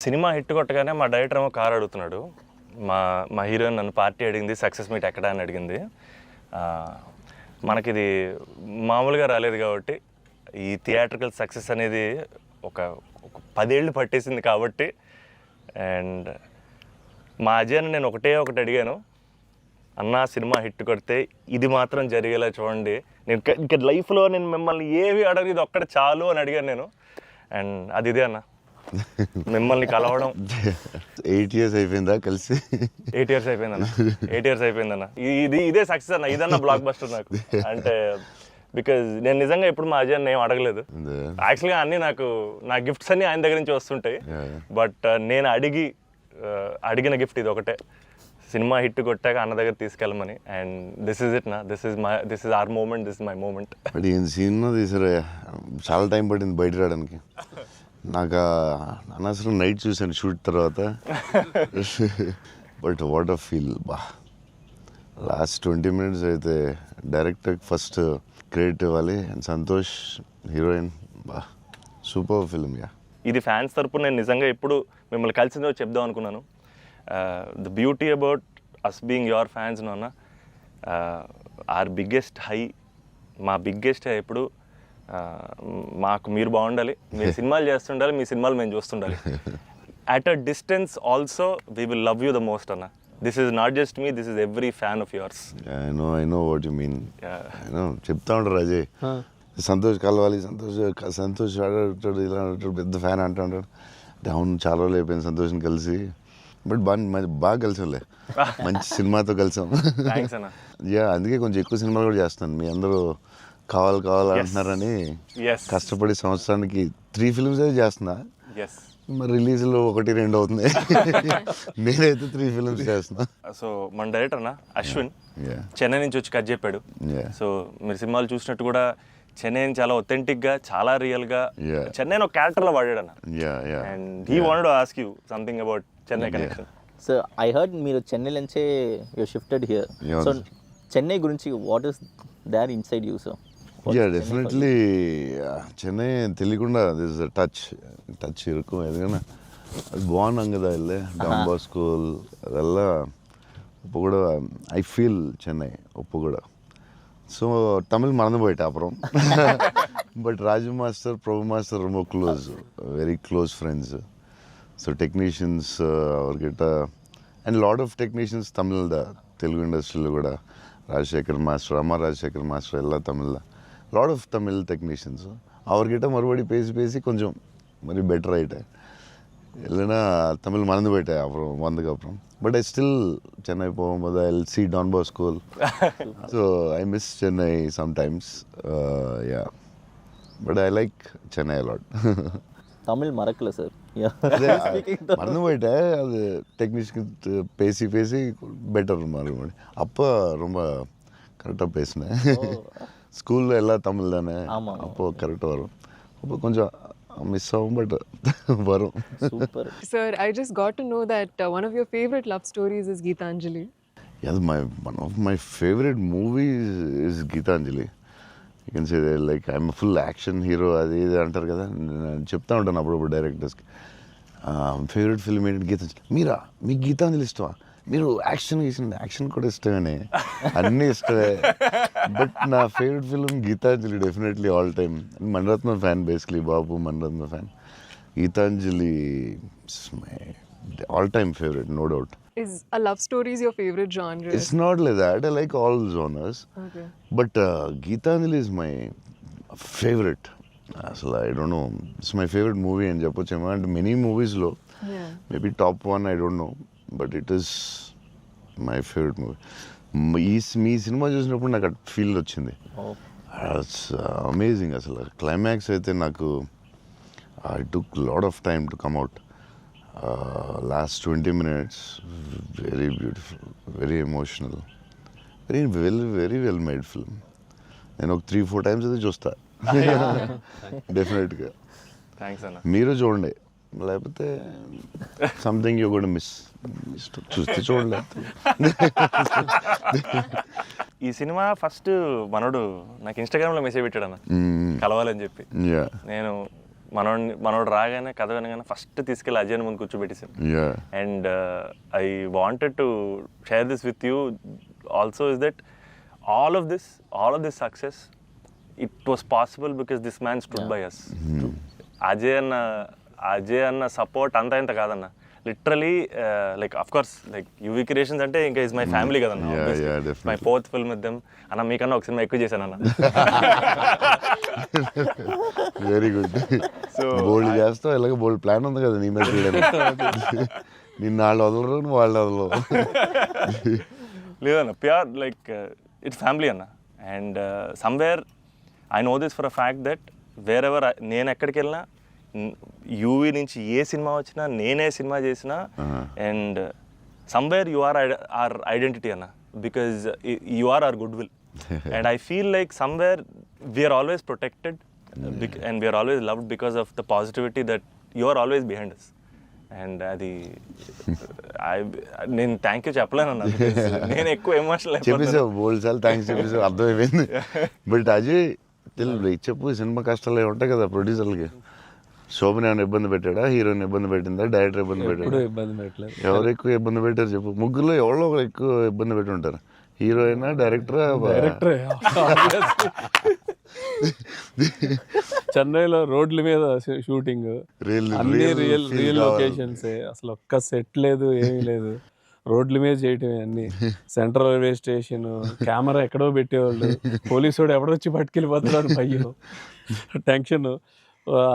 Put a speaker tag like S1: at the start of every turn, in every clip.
S1: Cinema hit కొట్టగానే మా director ఏమో కార్ అడుగుతున్నాడు. మా మా హీరోయిన్ నన్ను పార్టీ అడిగింది, సక్సెస్ మీట్ ఎక్కడ అని అడిగింది. మనకిది మామూలుగా రాలేదు కాబట్టి ఈ థియేట్రికల్ సక్సెస్ అనేది ఒక 10 ఏళ్ళు పట్టేసింది కాబట్టి. అండ్ మా అజయ్ని నేను ఒకటి అడిగాను, అన్న సినిమా హిట్ కొడితే ఇది మాత్రం జరిగేలా చూడండి, నేను ఇంకా లైఫ్లో నేను మిమ్మల్ని ఏవి అడగదు, ఇది ఒక్కటి చాలు అని అడిగాను నేను. అండ్ అది ఇదే అన్న, మిమ్మల్ని కలవడం.
S2: 8 years అయిపోయిందా కలిసి?
S1: 8 years అయిపోయిందన్న. 8 years అయిపోయిందన్న. ఇదే సక్సెస్ అన్న, ఇదన్న బ్లాక్ బస్టర్ నాకు. అంటే బికాజ్ నేను నిజంగా ఎప్పుడు మా అజయ్ ఏం అడగలేదు. యాక్చువల్గా అన్నీ నా గిఫ్ట్స్ అన్నీ ఆయన దగ్గర నుంచి వస్తుంటాయి. బట్ నేను అడిగిన గిఫ్ట్ ఇది ఒకటే, సినిమా హిట్ కొట్టాక అన్న దగ్గర తీసుకెళ్ళమని. అండ్ దిస్ ఇస్ ఇట్ నా, this is our moment, this is my moment.
S2: But ఈయన సినిమా తీసారా, చాలా టైం పట్టింది బయట రావడానికి. నాకు అనవసరం నైట్ చూశాను షూట్ తర్వాత. బట్ వాట్ అ ఫీల్ బా. లాస్ట్ 20 minutes అయితే డైరెక్టర్ ఫస్ట్ క్రెడిట్ ఇవ్వాలి. అండ్ సంతోష్ హీరోయిన్, బా సూపర్ ఫిల్మ్. యా, ఇది
S1: ఫ్యాన్స్ తరపున నేను నిజంగా ఎప్పుడు మిమ్మల్ని కలిసిందో చెప్దాం అనుకున్నాను. The beauty about us being your fans అన్న, ఆర్ బిగ్గెస్ట్ హై, మా బిగ్గెస్ట్ హై ఎప్పుడు మాకు మీరు బాగుండాలి, మీరు సినిమాలు చేస్తుండాలి, మీ సినిమాలు మేము చూస్తుండాలి. At a distance also we will love you the most అన్న. This is not just me, this is every fan of yours.
S2: I know what you mean. చెప్తా ఉంటారు అజయ్, సంతోష్ కలవాలి, సంతోష్ ఆడాడు, ఇలా ఆడాడు, పెద్ద ఫ్యాన్ అంటాడు. అవును, చాలా రోజులు అయిపోయింది సంతోష్ని కలిసి. బట్ బాగా కలిసాంలే, మంచి సినిమాతో కలిసాం. యా, అందుకే కొంచెం ఎక్కువ సినిమాలు కూడా చేస్తాను. మీ అందరూ కావాలంటున్నారని కష్టపడి సంవత్సరానికి 3 films అయితే చేస్తున్నా. మరి రిలీజ్లో 1-2 అవుతుంది. నేనైతే 3 films చేస్తున్నా.
S1: సో మన డైరెక్టర్ అన్న అశ్విన్ చెన్నై నుంచి వచ్చి కట్ చెప్పాడు. సో మీరు సినిమాలు చూసినట్టు కూడా చెన్నైని చాలా ఒథెంటిక్గా, చాలా రియల్గా చెన్నైని ఒక క్యారెక్టర్లో వాడాడు అన్న. And he wanted to ask you something about Chennai connection.
S3: So I heard మీరు చెన్నై నుంచే you shifted here. So Chennai గురించి what is there inside you? So
S2: yeah, definitely Chennai తెలియకుండా దిస్ టచ్ ఇరుకు. ఎందుకన్నా అది బాగున్నాం కదా, వెళ్ళే డాన్ స్కూల్ ಅದೆಲ್ಲ இப்போ கூட ஐ ஃபீல் சென்னை இப்போ கூட. ஸோ தமிழ் மறந்து போயிட்டேன் அப்புறம். But Raju master, Prabhu master ரொம்ப very close friends. So technicians அவர்கிட்ட and lot of technicians Tamil Telugu ఇండస్ట్రీలో కూడా, రాజశేఖర్ మాస్టర్, అమ్మ రాజశేఖర్ మాస్టర్ ಎಲ್ಲ Tamil, lot of Tamil technicians அவர்கிட்ட மறுபடி பேசி கொஞ்சம் மாதிரி பெட்டர் ஆகிட்டேன். இல்லைன்னா தமிழ் மறந்து போயிட்டேன் அப்புறம் வந்ததுக்கப்புறம். பட் ஐ ஸ்டில் சென்னை போகும்போது I will see Don Bosco. So I miss Chennai sometimes. Yeah, but I like Chennai a lot.
S3: Tamil மறக்கல சார்,
S2: மறந்து போயிட்டேன். அது டெக்னீஷியன் பேசி பெட்டர் மறுபடி. அப்போ ரொம்ப கரெக்டாக பேசினேன். ஸ்கூலில் எல்லாம் தமிழ் தானே, அப்போது கரெக்டாக வரும். அப்போ கொஞ்சம் மிஸ் ஆகும், பட் வரும்.
S3: Super.
S4: Sir, I just got to know that one of your favorite love stories is Geetanjali.
S2: Yeah, one of my favorite movies is Geetanjali. You can say that, like, I'm a full action hero. అది ఇది అంటారు కదా, నేను చెప్తా ఉంటాను అప్పుడప్పుడు డైరెక్టర్స్కి. Favourite film ఏంటి? గీతాంజలి. మీకు గీతాంజలి ఇష్టమా? మీరు యాక్షన్ కూడా ఇష్టమేనే, అన్నీ ఇష్టమే. బట్ నా favourite film Geethanjali, definitely all time. Mani Ratnam fan, basically బాబు Mani Ratnam fan. Geethanjali my all time favourite, no doubt.
S4: Is a love story your favorite genre?
S2: It's not like that. I like all genres.
S4: Okay.
S2: But Geetanjali is my favorite. So I don't know. It's my favorite movie in Japochema, and many movies low.
S4: Yeah.
S2: Maybe top one, I don't know. But it is my favorite movie. Me cinema చూసినప్పుడు నాకు at feel వచ్చింది. It's amazing. అసలు climax అయితే నాకు I took lot of time to come out. Last 20 minutes, very beautiful, very emotional, very well made film. నేను ఒక 3-4 times అయితే చూస్తా డెఫినెట్గా.
S1: థ్యాంక్స్ అన్న.
S2: మీరు చూడండి, లేకపోతే సంథింగ్ యూ కూడా మిస్ చూస్తే చూడలేదు.
S1: ఈ సినిమా ఫస్ట్ మనోడు నాకు ఇన్స్టాగ్రామ్లో మెసేజ్ పెట్టాడు అన్న, కలవాలని చెప్పి. నేను మనోడు రాగానే కథ వినగానే ఫస్ట్ తీసుకెళ్ళి అజయ్ ముందు కూర్చోబెట్టేసాను.
S2: Yeah.
S1: And I wanted to share this with you also, is that all of this success, it was possible because this man stood by us. Ajay అన్న సపోర్ట్ అంతా ఇంత కాదన్న, literally like of course like UV creations అంటే ఇంకా is my family కదన్న. My 4th film with them అన్న. మీకన్నా ఒక సినిమా ఎక్కువ చేశాను అన్న.
S2: Very good. సో బోల్డ్ చేస్తావు, ఇలాగ బోల్డ్ ప్లాన్ ఉంది కదా నీ మీద నిన్న వాళ్ళు వదలరు, నువ్వు వాళ్ళు వదలవు.
S1: లేదన్న, ప్యూర్ లైక్ ఇట్స్ ఫ్యామిలీ అన్న. And somewhere I know this for a fact that wear ever నేను ఎక్కడికి వెళ్ళినా, యూవీ నుంచి ఏ సినిమా వచ్చినా, నేనే సినిమా చేసినా, and somewhere you are our identity అన్న, because you are our good will. And I feel like somewhere we are always protected and we are always loved because of the positivity that you are always behind us. And అది నేను thank you చెప్పలేను అన్న, నేను ఎక్కువ emotional
S2: చెప్పేసావు, బోల్డ్ సార్లు thanks చెప్పేసావు, అర్థమైపోయింది. But Ajay తెలియదు చెప్పు, సినిమా కష్టాలు ఏమి ఉంటాయి కదా ప్రొడ్యూసర్లకి. శోభన్ ఏమైనా ఇబ్బంది పెట్టాడా, హీరోయిన్ ఇబ్బంది పెట్టిందా, డైరెక్టర్ ఇబ్బంది పెట్టాడా?
S5: ఇబ్బంది పెట్టలేదు.
S2: ఎవరు ఎక్కువ ఇబ్బంది పెట్టారు చెప్పు? ముగ్గురులో ఎవరో ఒకరు ఎక్కువ ఇబ్బంది పెట్టి ఉంటారు, హీరోయినా డైరెక్టరా?
S5: చెన్నైలో రోడ్ల మీద షూటింగ్, అన్ని రియల్ లొకేషన్స్, అసలు ఒక్క సెట్ లేదు, ఏమీ లేదు, రోడ్ల మీద చేయటమే అన్ని. సెంట్రల్ రైల్వే స్టేషన్, కెమెరా ఎక్కడో పెట్టేవాళ్ళు, పోలీసు వాడు ఎవడొచ్చి పట్టుకెళ్ళిపోతున్నాడు, భయం, టెన్షన్.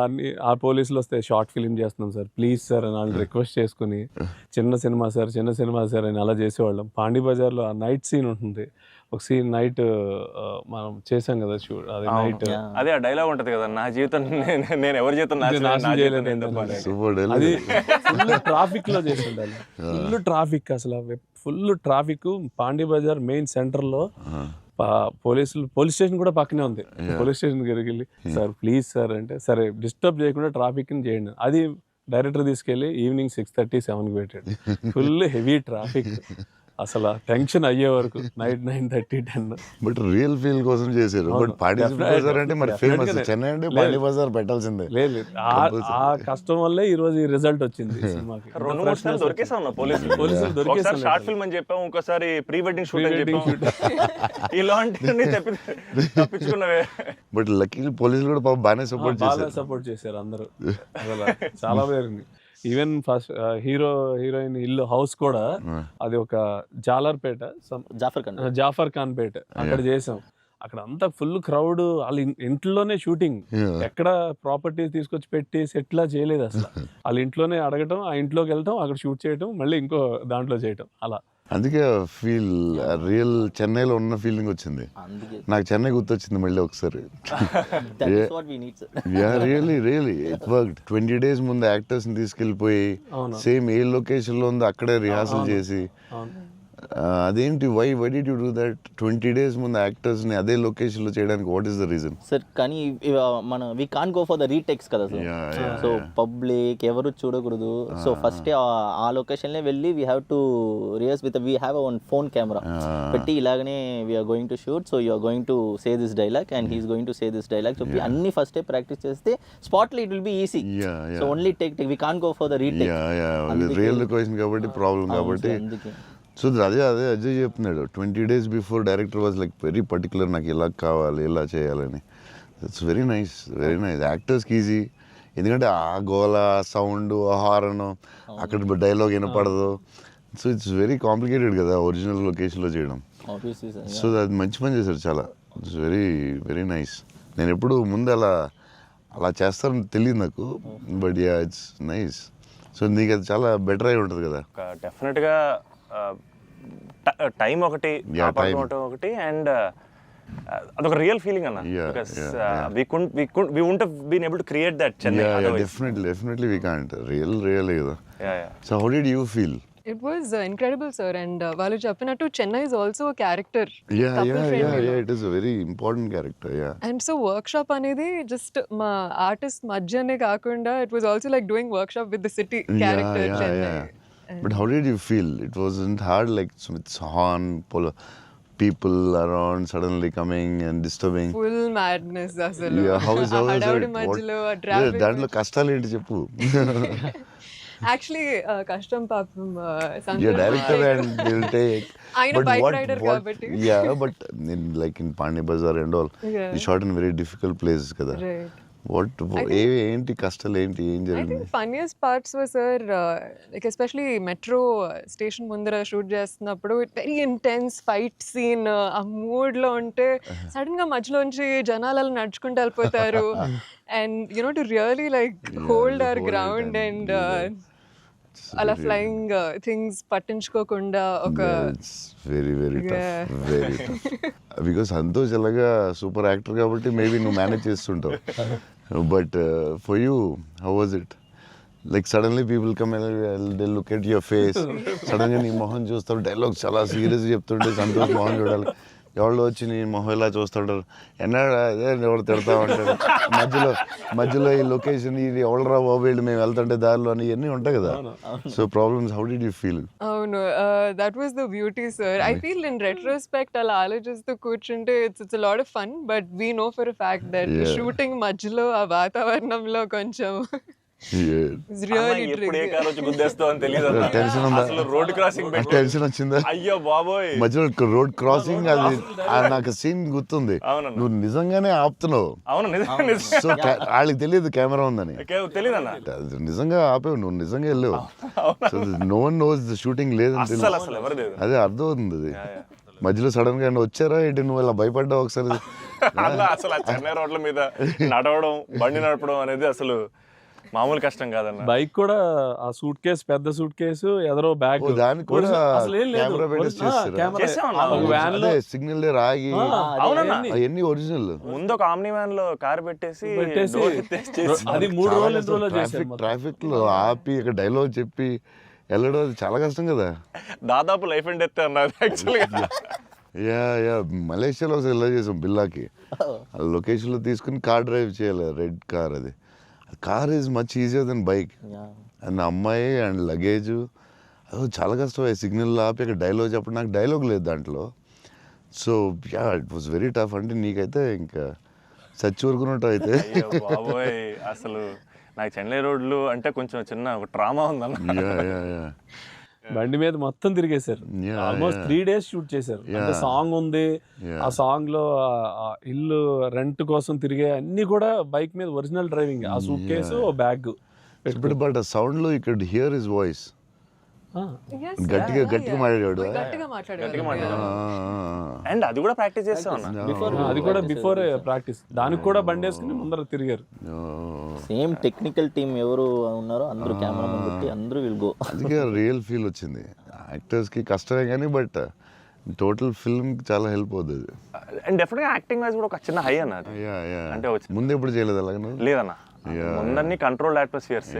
S5: అన్ని ఆ పోలీసులు వస్తే షార్ట్ ఫిలిం చేస్తున్నాం సార్ ప్లీజ్ సార్ అని వాళ్ళు రిక్వెస్ట్ చేసుకుని, చిన్న సినిమా సార్ అని అలా చేసేవాళ్ళం. పాండీ బజార్లో ఆ నైట్ సీన్ ఉంటుంది, ఒక సీన్ నైట్ మనం చేసాం కదా షూట్, అది నైట్,
S1: అదే ఆ డైలాగ్ ఉంటుంది కదా, నా జీవితం నేను ఎవరి జీవితం నాశనం చేయలేదు,
S5: అది ఫుల్ ట్రాఫిక్ లో చేసి ఉండాలి. ఫుల్ ట్రాఫిక్, అసలు full traffic. Pondy Bazaar main centre లో పోలీస్ స్టేషన్ కూడా పక్కనే ఉంది. పోలీస్ స్టేషన్ దగ్గరికి వెళ్ళి సార్ ప్లీజ్ సార్ అంటే, సరే డిస్టర్బ్ చేయకుండా ట్రాఫిక్ ని చేయండి. అది డైరెక్టర్ తీసుకెళ్ళి ఈవినింగ్ 6:30, 7కి పెట్టాడు. ఫుల్ హెవీ ట్రాఫిక్, అసలు టెన్షన్ అయ్యే వరకు నైట్ 9:30, 10.
S2: బట్ రియల్ ఫీల్ కోసం చేశారు. బట్ పాండీ బజార్ అంటే మరి ఫేమస్, చెన్నై అంటే పాండీ బజార్ పెట్టాల్సిందే.
S5: లేదు, ఆ కష్టం వల్లే ఈ రోజు ఈ రిజల్ట్ వచ్చింది సినిమాకి.
S1: 2-3 సార్లు దొరికేసాం పోలీసులు దొరికేసాం. షార్ట్ ఫిల్మ్ అని చెప్పాము, ఇంకోసారి ప్రీ వెడ్డింగ్ షూట్ అని చెప్పాము. ఇలాంటివన్నీ తప్పించుకున్నవే.
S2: బట్ లక్కీ పోలీసులు కూడా పాపం బాగానే
S5: సపోర్ట్ చేశారు అందరూ, అసలు చాలా పేరుంది. ఈవెన్ ఫస్ట్ హీరోయిన్ ఇల్లు హౌస్ కూడా అది ఒక జాలర్పేట, జాఫర్ ఖాన్ పేట, అక్కడ చేసాం. అక్కడ అంతా ఫుల్ క్రౌడ్, వాళ్ళ ఇంట్లోనే షూటింగ్, ఎక్కడ ప్రాపర్టీస్ తీసుకొచ్చి పెట్టి సెట్లా చేయలేదు అసలు. వాళ్ళ ఇంట్లోనే అడగటం, ఆ ఇంట్లోకి వెళ్ళటం, అక్కడ షూట్ చేయటం, మళ్ళీ ఇంకో దాంట్లో చేయటం, అలా.
S2: అందుకే ఫీల్ రియల్ చెన్నైలో ఉన్న ఫీలింగ్ వచ్చింది నాకు. చెన్నై గుర్తొచ్చింది మళ్ళీ ఒకసారి. Really it worked. 20 days ముందు యాక్టర్స్ ని తీసుకెళ్ళిపోయి సేమ్ ఏ లొకేషన్ లో ఉందో అక్కడే రిహార్సల్ చేసి, అదేంటి why did you do that? 20 days ముందు యాక్టర్స్ ని అదే లొకేషన్ లో చేయడానికి what is the reason
S3: sir? కానీ మన we can't go for the retakes కదా సార్. సో పబ్లిక్ ఎవరు చూడకూడదు. సో ఫస్ట్ ఆ లొకేషన్ లో వెళ్ళి we have to rehearse with we have one phone camera పెట్టి, ఇలాగనే we're going to shoot, so you're going to say this dialogue and he's going to say this dialogue చెప్పి అన్ని first practice చేస్తే spot లో it will be easy. So only take we can't go for the retake.
S2: Real location కాబట్టి problem కాబట్టి. So అదే అజయ్ చెప్తున్నాడు, 20 days before director was like very particular, నాకు ఇలా కావాలి, ఇలా చేయాలని. ఇట్స్ వెరీ నైస్ యాక్టర్స్కి ఈజీ, ఎందుకంటే ఆ గోల, సౌండ్, హారన్, అక్కడ డైలాగ్ వినపడదు. సో ఇట్స్ వెరీ కాంప్లికేటెడ్ కదా ఒరిజినల్ లొకేషన్లో చేయడం. సో అది మంచి పని చేశారు చాలా. It's very nice. నేను ఎప్పుడు ముందు అలా చేస్తారని తెలియదు నాకు, but yeah it's nice. So నీకు అది చాలా బెటర్ అయి ఉంటుంది కదా.
S1: డెఫినెట్గా టైం ఒకటి, ఒకటి, అండ్ అదొక రియల్ ఫీలింగ్ అన్న. Because we wouldn't have been able to create that Chennai otherwise.
S2: Definitely we can't. Really కదా. So how did you feel?
S4: It was incredible, sir. And వాళ్ళు చెప్పినట్టు Chennai is also a character.
S2: Yeah, it is a very important character.
S4: And so workshop అనేది just మా artist మధ్యనే కాకుండా it was also like doing workshop with the city character Chennai.
S2: But how did you feel? It wasn't hard, like with horn, people around suddenly coming and disturbing.
S4: Full madness అసలు.
S2: Yeah, how is
S4: ఆ
S2: it?
S4: హడావుడి
S2: What-
S4: మధ్యలో ఆ
S2: Yeah,
S4: traffic
S2: దాంట్లో కష్టాలు ఏంటి చెప్పు.
S4: Actually కష్టం పాపం
S2: Yeah, director and they'll take.
S4: ఆయన
S2: But
S4: bike
S2: what-
S4: rider
S2: what-
S4: కాబట్టి.
S2: Yeah, but in like in Pani Bazaar and all,
S4: Yeah.
S2: you shot in very difficult places కదా.
S4: Right.
S2: ఏంటి కష్టాలు ఏంటి, ఏం
S4: I
S2: జరిగింది?
S4: think funniest parts were, sir, like especially metro station ముందర shoot చేస్తున్నప్పుడు very intense fight scene ఆ mood లో ఉంటే సడన్ గా మధ్యలోంచి జనాలు అలా నడుచుకుంటూ వెళ్ళిపోతారు and you know to really like hold hour
S2: hold it
S4: ground
S2: and
S4: and
S2: do that.
S4: అలా ఫ్లయింగ్ థింగ్స్ పట్టించుకోకుండా ఒక
S2: very very
S4: Yeah.
S2: Tough, very tough. Because Santosh ఎలాగా సూపర్ యాక్టర్ కాబట్టి మేబీ నువ్వు మేనేజ్ చేస్తుంటావు. But for you how was it? Like suddenly people come they look at your face, సడన్గా నీ మొహం చూస్తారు, డైలాగ్ చాలా సీరియస్ చెప్తుంటే సంతోష్ మొహం చూడాలి. ఎవరు వచ్చి నీ మొహం ఇలా చూస్తుంటారు, ఎన్నాడు అదే ఎవరు తిడతా ఉంటారు, మధ్యలో ఈ లొకేషన్ ఇది ఎవడరా బాబు వీళ్ళు మేము వెళ్తుంటే దారిలో అని ఇవన్నీ ఉంటాయి కదా. So problems, how did you feel?
S4: అవును that was the beauty sir. I feel in retrospect అలా ఆలోచిస్తూ కూర్చుంటే it's lot of fun but we know for fact that shooting మధ్యలో ఆ వాతావరణంలో కొంచెం ఇట్స్ రియల్లీ
S1: ఎప్పుడు ఏ కార్ వచ్చి గుద్దేస్తావు అని తెలియదు
S2: టెన్షన్ ఉందా?
S1: అసలు రోడ్ క్రాసింగ్ పెట్టి
S2: టెన్షన్ వచ్చిందా?
S1: అయ్యో బాబోయ్.
S2: మధ్యలో రోడ్ క్రాసింగ్ అది నాకు సీన్ గుర్తుంది.
S1: అవునన్నా.
S2: నువ్వు నిజంగానే ఆపుతున్నావు.
S1: అవును నిజం
S2: సో వాళ్ళకి తెలియదు కెమెరా ఉందని.
S1: తెలీదన్న
S2: అది నిజంగా ఆపేవు, నువ్వు నిజంగా వెళ్ళావు. So no one knows the shooting లేదని
S1: అసలు
S2: తెలియదు.
S1: అసలు ఎవరు లేదు.
S2: అదే అర్థం అవుతుంది అది. మధ్యలో సడన్ గా వచ్చారా ఏంటి, నువ్వు ఇలా భయపడ్డావు ఒకసారి?
S1: అలా అసలు ఆ చెన్నై రోడ్ల మీద నడవడం, బండి నడపడం అనేది అసలు మామూలు కష్టం కాదన్న.
S5: బైక్ కూడా ఆ సూట్ కేసు, పెద్ద సూట్ కేసు, ఎదరో బ్యాగ్,
S2: ఓ, దానికి కూడా
S5: అసలు ఏం లేదు.
S2: కెమెరా పెట్టేసి చేస్తారా?
S1: చేసామన్నా.
S5: వ్యాన్ లో
S2: అదే సిగ్నల్ రాగి
S1: అవునన్నా.
S2: అవన్నీ ఒరిజినల్.
S1: ముందు ఒక ఆమ్ని వ్యాన్ లో కార్ పెట్టేసి
S5: పెట్టేసి
S1: door ఎత్తేసి చేసి
S5: అది 3 రోజులు 2 రోజులు చేశారు.
S2: ట్రాఫిక్ లో ఆపి ఇక్కడ డైలాగ్ చెప్పి వెళ్ళడం అది చాలా కష్టం కదా.
S1: దాదాపు లైఫ్ అండ్ డెత్ అన్నది యాక్చువల్గా.
S2: యా మలేషియాలో ఒకసారి ఇలా చేసాం బిల్లాకి. లొకేషన్లో తీసుకుని కార్ డ్రైవ్ చేయాలి, రెడ్ కార్. అది car is much easier than bike. And అమ్మాయి అండ్ లగేజ్ అది చాలా కష్టం. సిగ్నల్ ఆపి అక్కడ డైలాగ్ చెప్పడం, నాకు డైలాగ్ లేదు దాంట్లో. So yeah it was very tough. అంటే నీకైతే ఇంకా చచ్చి ఊరుకున్నట్టు అయితే.
S1: అయ్యో బాబోయ్, అసలు నాకు చెన్నై రోడ్లు అంటే కొంచెం చిన్న ఒక ట్రామా ఉందన్న.
S2: యా
S5: బండి మీద మొత్తం తిరిగేశారు.
S2: Yeah,
S5: almost
S2: yeah.
S5: 3 days shoot చేశారు. అంటే సాంగ్ ఉంది,
S2: Yeah.
S5: ఆ సాంగ్ లో ఆ ఇల్లు రెంట్ కోసం తిరిగే అన్ని కూడా బైక్ మీద ఒరిజినల్ డ్రైవింగ్. ఆ సూట్ కేసు, బ్యాగ్.
S2: బట్ ఆ సౌండ్ లో you could hear his voice.
S4: Yes,
S2: గట్టిగా మాట్లాడాడు.
S4: గట్టిగా మాట్లాడారు.
S1: అండ్ అది కూడా ప్రాక్టీస్ చేస్తాం అన్న.
S5: అది కూడా బిఫోర్ ప్రాక్టీస్. దానికి కూడా బండి వేసుకుని ముందర తిరిగారు.
S3: సేమ్ టెక్నికల్ టీమ్ ఎవరు ఉన్నారో అందరూ కెమెరా ముందు పెట్టి అందరూ విల్ గో.
S2: అందుకే రియల్ ఫీల్ వచ్చింది. యాక్టర్స్కి కష్టమే కానీ బట్ టోటల్ ఫిల్మ్కి చాలా హెల్ప్ అవుతుంది.
S1: అండ్ డెఫినెట్గా యాక్టింగ్ వైజ్ కూడా ఒక చిన్న హై అన్న అది. అంటే వచ్చి
S2: ముందు ఎప్పుడు చేయలేదు అలాగే?
S1: లేదన్న, ముందన్ని కంట్రోల్డ్ అట్మాస్ఫియర్స్.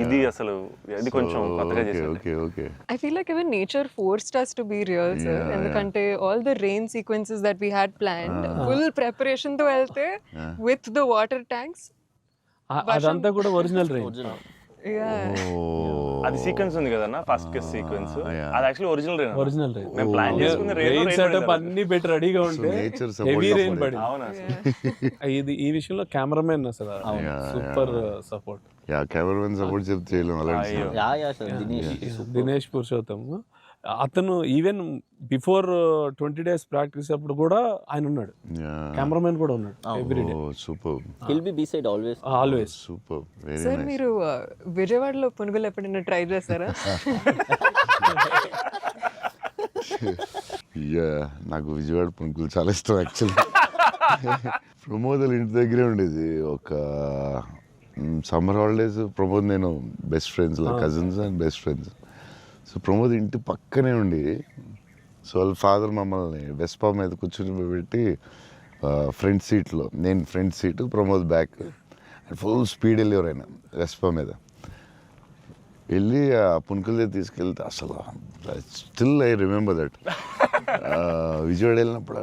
S1: ఇది అసలు ఇది కొంచెం కొత్తగా చేసాడు.
S2: Okay
S4: I feel like even nature forced us to be real, sir. ఎందుకంటే all the rain sequences that we had planned, full preparation తో వెళ్తే with the water tanks.
S5: అదంతా కూడా ఒరిజినల్ రేంజ్.
S4: Yeah.
S1: అది సీక్వెన్స్ ఉంది కదన్న, ఫస్ట్ కిస్ సీక్వెన్స్. అది actually original rain.
S5: Original range.
S1: మేము ప్లాన్ చేసుకుని
S5: రెయిన్ సెటప్ అన్ని పెట్టి రెడీగా ఉంటే
S2: నేచర్
S5: హెవీ రెయిన్ పడింది.
S1: అవునా
S5: ఇది ఈ విషయంలో కెమెరామెన్ అసలు super support.
S2: Yeah cameraman support చెప్తే చేయలేము అలాంటి.
S3: Yeah sir
S5: Dinesh Purushottam. అతను ఈవెన్ బిఫోర్ 20 days ప్రాక్టీస్ అప్పుడు కూడా ఆయన ఉన్నాడు. కెమెరామెన్ కూడా ఉన్నాడు every day.
S2: Super
S3: he'll be beside always.
S5: Always.
S2: Super very
S4: sir
S2: nice.
S4: మీరు విజయవాడలో పునుగులు ఎప్పుడైనా ట్రై చేస్తారా?
S2: యా నాకు విజయవాడ పునుకులు చాలా ఇష్టం యాక్చువల్లీ. ప్రమోద్ ఇంటి దగ్గరే ఉండేది. ఒక సమ్మర్ హాలిడేస్ ప్రమోద్ నేను best friends, cousins and best friends. So Pramod ఇంటి పక్కనే ఉండి, సో వాళ్ళ ఫాదర్ మమ్మల్ని వెస్పా మీద కూర్చొని పెట్టి ఫ్రంట్ సీట్లో, నేను front seat, Pramod back, full speed వెళ్ళేవారు ఆయన వెస్పా మీద. వెళ్ళి ఆ పునుకుల దగ్గర తీసుకెళ్తే అసలు still I remember that. Vijayawada వెళ్ళినప్పుడు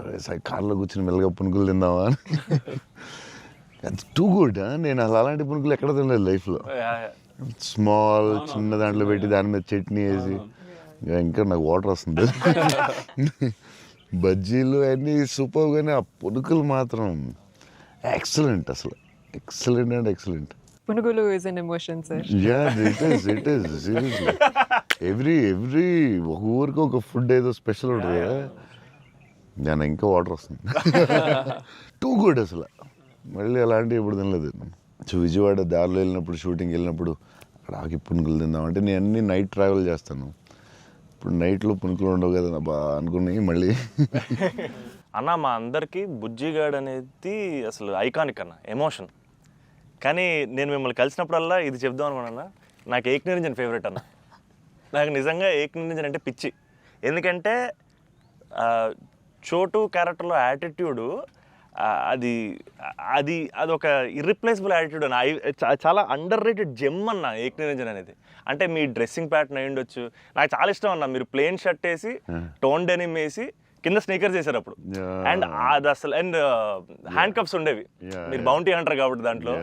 S2: కార్లో కూర్చొని మెల్లగా పునుకులు తిందామా అని. అది టూ గుడ్. నేను అసలు అలాంటి పునుకులు ఎక్కడ తినలేదు లైఫ్లో. స్మాల్ చిన్న దాంట్లో పెట్టి దాని మీద చట్నీ వేసి ఇంకా నాకు వాటర్ వస్తుంది. బజ్జీలు అన్నీ సూపర్, కానీ ఆ పునుకులు మాత్రం ఎక్సలెంట్, అసలు ఎక్సలెంట్ అండ్ ఎక్సలెంట్.
S4: పునుగులు is an emotion sir.
S2: It is seriously every ఒక ఊరికి ఒక ఫుడ్ ఏదో స్పెషల్ ఉంటుంది కదా. నేను ఇంకా వాటర్ వస్తుంది. టూ గుడ్ అసలు. మళ్ళీ అలాంటివి ఇప్పుడు తినలేదు. సో విజయవాడ దారిలో వెళ్ళినప్పుడు, షూటింగ్ వెళ్ళినప్పుడు అక్కడ ఆకి పునుకులు తిందామంటే నేను అన్ని నైట్ ట్రావెల్ చేస్తాను. ఇప్పుడు నైట్లో పునుకులు ఉండవు కదా అనుకున్నాయి మళ్ళీ.
S1: అన్న మా అందరికీ బుజ్జిగాడ్ అనేది అసలు ఐకానిక్ అన్న, ఎమోషన్. కానీ నేను మిమ్మల్ని కలిసినప్పుడల్లా ఇది చెప్దాం అనుకున్నా, నాకు ఏక్ నిరంజన్ ఫేవరెట్ అన్న. నాకు నిజంగా ఏక్ నిరంజన్ అంటే పిచ్చి. ఎందుకంటే చోటు క్యారెక్టర్లో యాటిట్యూడు అది అది అదొక ఇర్రిప్లేసబుల్ యాటిట్యూడ్ అన్న. చాలా అండర్ రేటెడ్ జెమ్ అన్న ఏక్ నిరంజన్ అనేది. అంటే మీ డ్రెస్సింగ్ ప్యాటర్న్ అయి ఉండొచ్చు, నాకు చాలా ఇష్టం అన్న. మీరు ప్లెయిన్ షర్ట్ వేసి టోన్ డెనిమ్ వేసి కింద స్నీకర్స్ చేశారు అప్పుడు. అండ్ అది అసలు అండ్ హ్యాండ్ కప్స్ ఉండేవి, మీరు బౌంటీ హంటర్ కాబట్టి దాంట్లో.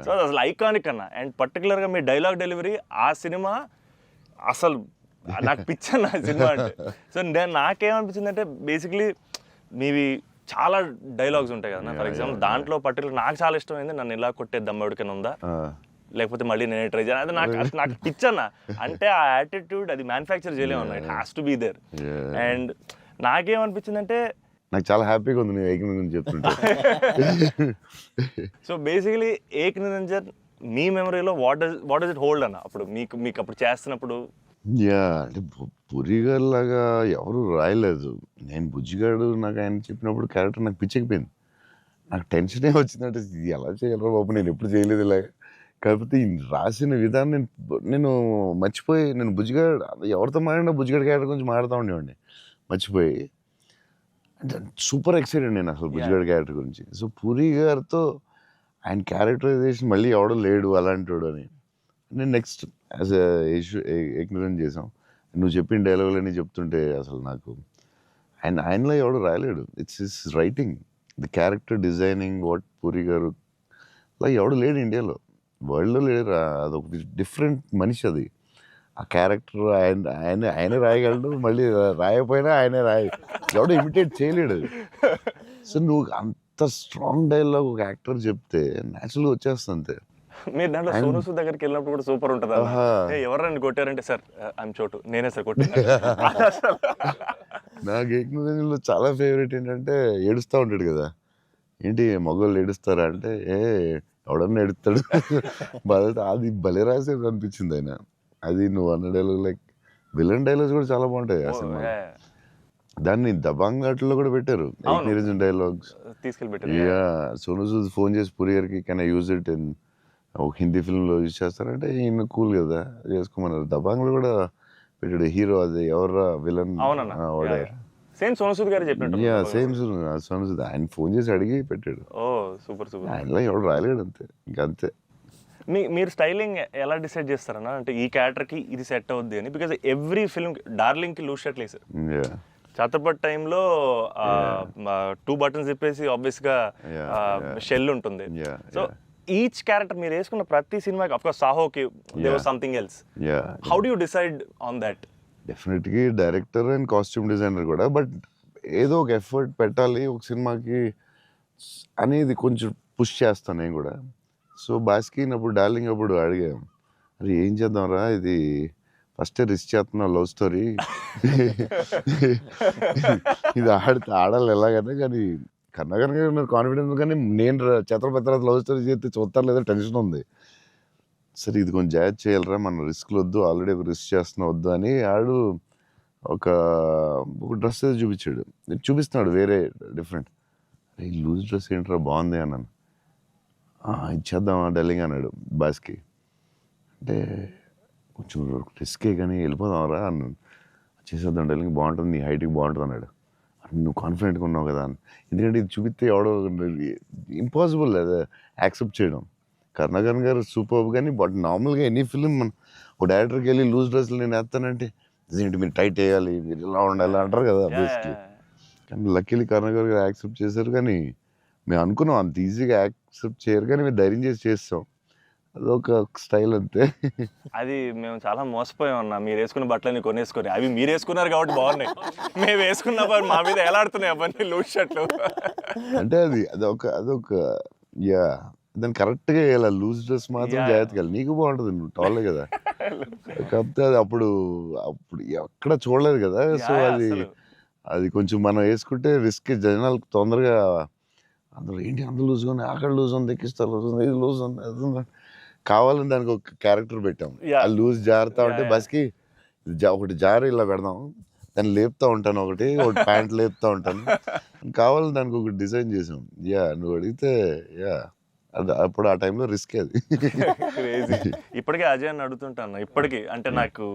S1: సో అది అసలు ఐకానిక్ అన్న. అండ్ పర్టికులర్గా మీ డైలాగ్ డెలివరీ ఆ సినిమా అసలు నాకు పిచ్చన్న సినిమా అంటే. సో నాకేమనిపించింది అంటే బేసిక్లీ మీవి చాలా డైలాగ్స్ ఉంటాయి కదా. ఫర్ ఎగ్జాంపుల్ దాంట్లో పర్టికులర్ నాకు చాలా ఇష్టమైంది, నన్ను ఇలా కొట్టే దమ్మడికైనా ఉందా, లేకపోతే మళ్ళీ నేనే ట్రై చేయాలి. అది నాకు పిచ్చన్న. అంటే ఆ యాటిట్యూడ్ అది మ్యానుఫ్యాక్చర్ చేయలేమన్నా, it has to be there. And నాకేమనిపించిందంటే
S2: నాకు చాలా హ్యాపీగా ఉంది నేను ఏక్ నిరంజన్ చెప్తుంటే.
S1: సో బేసికలీ ఏక్ నిరంజన్ మీ మెమరీలో వాట్ డస్ ఇట్ హోల్డ్ అన్న అప్పుడు మీకు అప్పుడు చేస్తున్నప్పుడు?
S2: అంటే పురిగారు లాగా ఎవరు రాయలేదు. నేను బుజ్జిగాడు నాకు ఆయన చెప్పినప్పుడు క్యారెక్టర్ నాకు పిచ్చెక్కిపోయింది. నాకు టెన్షనే వచ్చిందంటే ఇది ఎలా చేయగలరా బాబు, నేను ఎప్పుడు చేయలేదు ఇలాగ. కాకపోతే ఈ రాసిన విధానం నేను మర్చిపోయి, నేను బుజ్జిగాడు ఎవరితో మాట్లాడినా బుజ్జిగాడు క్యారెక్టర్ గురించి మాట్లాడుతూ ఉండేవాడిని మర్చిపోయి. అంటే సూపర్ ఎక్సైటెడ్ నేను అసలు బుజ్జిగాడు క్యారెక్టర్ గురించి. సో పూరి గారితో ఆయన క్యారెక్టరైజేషన్ మళ్ళీ ఎవడో లేడు అలాంటి వాడు అని నేను నెక్స్ట్ యాజ్ ఎగ్నరెంట్ చేసాం. నువ్వు చెప్పిన డైలాగులన్నీ చెప్తుంటే అసలు నాకు ఆయనలో ఎవడు రాయలేడు. It's his writing, the character designing, what Puri garu అలా ఎవడు లేడు ఇండియాలో, వరల్డ్లో లేడు. అదొక డిఫరెంట్ మనిషి అది. ఆ క్యారెక్టర్ ఆయనే రాయగలడు, మళ్ళీ రాయకపోయినా ఆయనే ఎవడో ఇమిటేట్ చేయలేడు అది. సో నువ్వు అంత స్ట్రాంగ్ డైలాగ్ ఒక యాక్టర్ చెప్తే న్యాచురల్గా వచ్చేస్తుంది అంతే.
S1: మీరు దాంట్లో సోను సూద్ దగ్గరికి వెళ్ళినప్పుడు కూడా సూపర్ ఉంటుంది. ఎవరైనా కొట్టారంటే సార్ ఐమ్ చోటు, నేనే సార్ కొట్టాను.
S2: నాకు ఏకనిరంజన్లో చాలా ఫేవరెట్ ఏంటంటే ఏడుస్తూ ఉంటాడు కదా. ఏంటి మగవాళ్ళు ఏడుస్తారా అంటే ఎవడన్నా ఏడుస్తాడు బాధ. అది భలే రాసేది అనిపించింది ఆయన. అది నువ్వు అన్న డైలాగ్ లైక్ విలన్ డైలాగ్స్ కూడా చాలా బాగుంటాయి ఆ సినిమా. దాన్ని దబాంగ్ ఆటలో కూడా పెట్టారు నిరంజన్ డైలాగ్స్
S1: తీసుకెళ్ళి.
S2: సోను సూద్ ఫోన్ చేసి పూరి గారికి can I use it in ఒక హిందీ ఫిల్మ్లో యూజ్ చేస్తారంటే ఈయన కూల్ కదా చేసుకోమన్నారు. దబాంగ్లో కూడా పెట్టాడు హీరో, అది ఎవర్రా విలన్
S1: సేమ్ సోను సూద్ గారు చెప్పినట్టు.
S2: సేమ్ సోను సూద్ ఆయన ఫోన్ చేసి అడిగి పెట్టాడు.
S1: సూపర్.
S2: ఆయనలో ఎవడు రాయలేడు అంతే, ఇంకంతే.
S1: మీరు స్టైలింగ్ ఎలా డిసైడ్ చేస్తారన్నా అంటే ఈ క్యారెక్టర్కి ఇది సెట్ అవుద్ది అని? బికాజ్ ఎవ్రీ ఫిల్మ్ డార్లింగ్కి లూజ్ షర్ట్ వేసారు, ఛత్రపతి టైంలో 2 బటన్స్ చెప్పేసి ఆబ్వియస్గా షెల్ ఉంటుంది. సో ఈచ్ క్యారెక్టర్ మీరు వేసుకున్న ప్రతి సినిమాకి, అఫ్కోర్స్ సాహోకి there was something else. How do you decide on that?
S2: డెఫినెట్గా డైరెక్టర్ అండ్ కాస్ట్యూమ్ డిజైనర్ కూడా, బట్ ఏదో ఒక ఎఫర్ట్ పెట్టాలి ఒక సినిమాకి అనేది కొంచెం పుష్ చేస్తాను నేను కూడా. సో బాస్కిన్ అప్పుడు డార్లింగ్ అప్పుడు అడిగాం, అరే ఏం చేద్దాంరా ఇది ఫస్ట్ రిస్క్ చేస్తున్నావు లవ్ స్టోరీ, ఇది ఆడాలి ఎలాగైనా. కానీ కన్నగారు నాకు కాన్ఫిడెన్స్, కానీ నేను ఛత్రపతి తర్వాత లవ్ స్టోరీ చేస్తే చూస్తారు లేదా టెన్షన్ ఉంది. సరే ఇది కొంచెం జాగ్రత్త చేయాలరా, మన రిస్క్లు వద్దు, ఆల్రెడీ ఒక రిస్క్ చేస్తున్నా వద్దు అని ఆడు ఒక డ్రెస్ చూపించాడు, చూపిస్తున్నాడు వేరే డిఫరెంట్. అరే లూజ్ డ్రెస్ ఏంట్రా బాగుంది అన్నాను. ఇచ్చేద్దామా డార్లింగ్ అన్నాడు బాస్కి. అంటే కొంచెం రిస్కే కానీ వెళ్ళిపోదాంరా అన్నాను. చేసేద్దాం డార్లింగ్, బాగుంటుంది, నీ హైట్కి బాగుంటుంది అన్నాడు. నువ్వు కాన్ఫిడెంట్గా ఉన్నావు కదా అని. ఎందుకంటే ఇది చూపిస్తే ఎవడో ఇంపాసిబుల్ అది యాక్సెప్ట్ చేయడం. కరుణాకరన్ గారు సూపర్, కానీ బట్ నార్మల్గా ఎనీ ఫిలిం మన ఒక డైరెక్టర్కి వెళ్ళి లూజ్ డ్రెస్లు నేను వేస్తానంటే ఏంటి మీరు టైట్ వేయాలి, మీరు ఇలా ఉండాలి అంటారు కదా బేసిక్లీ. కానీ లక్కీలీ కరుణాకర్ గారు యాక్సెప్ట్ చేశారు. కానీ మేము అనుకున్నాం అంత ఈజీగా యాక్సెప్ట్ చేయరు, కానీ మేము ధైర్యం చేసి చేస్తాం. అదొక స్టైల్ అంతే.
S1: అది మేము చాలా మోసపోయాం అన్న, మీరు వేసుకున్న బట్టలని కొనేసుకొని. అవి మీరు వేసుకున్నారు కాబట్టి బాగున్నాయి, మేము వేసుకున్న మా మీద ఎలాడుతున్నాయి అవన్నీ లూజ్ షర్ట్లు.
S2: అంటే అదొక యా దాన్ని కరెక్ట్గా వేయాలి. లూజ్ డ్రెస్ మాత్రం జాగ్రత్తగా వేయాలి. నీకు బాగుంటుంది, నువ్వు టాలే కదా. కాకపోతే అది అప్పుడు ఎక్కడ చూడలేదు కదా. సో అది కొంచెం మనం వేసుకుంటే రిస్క్. జనాలకు తొందరగా అందులో ఏంటి అంత లూజ్గా ఉంది, అక్కడ లూజ్ ఉంది, ఎక్కిస్తారు లూజ్ ఉంది, ఇది లూజ్ ఉంది, అది ఉంది. కావాలని దానికి ఒక క్యారెక్టర్ పెట్టాం. ఆ లూజ్ జారుతా ఉంటే బస్కి ఒకటి జారి ఇలా పెడదాం, దాన్ని లేపుతా ఉంటాను, ఒకటి ప్యాంట్ లేపుతా ఉంటాను. కావాలని దానికి ఒకటి డిజైన్ చేసాం. యా నువ్వు అడిగితే యా అది అప్పుడు ఆ టైంలో రిస్క్ అది.
S1: క్రేజీ. ఇప్పటికే అజయ్ అని అడుగుతుంటాను ఇప్పటికీ. అంటే నాకు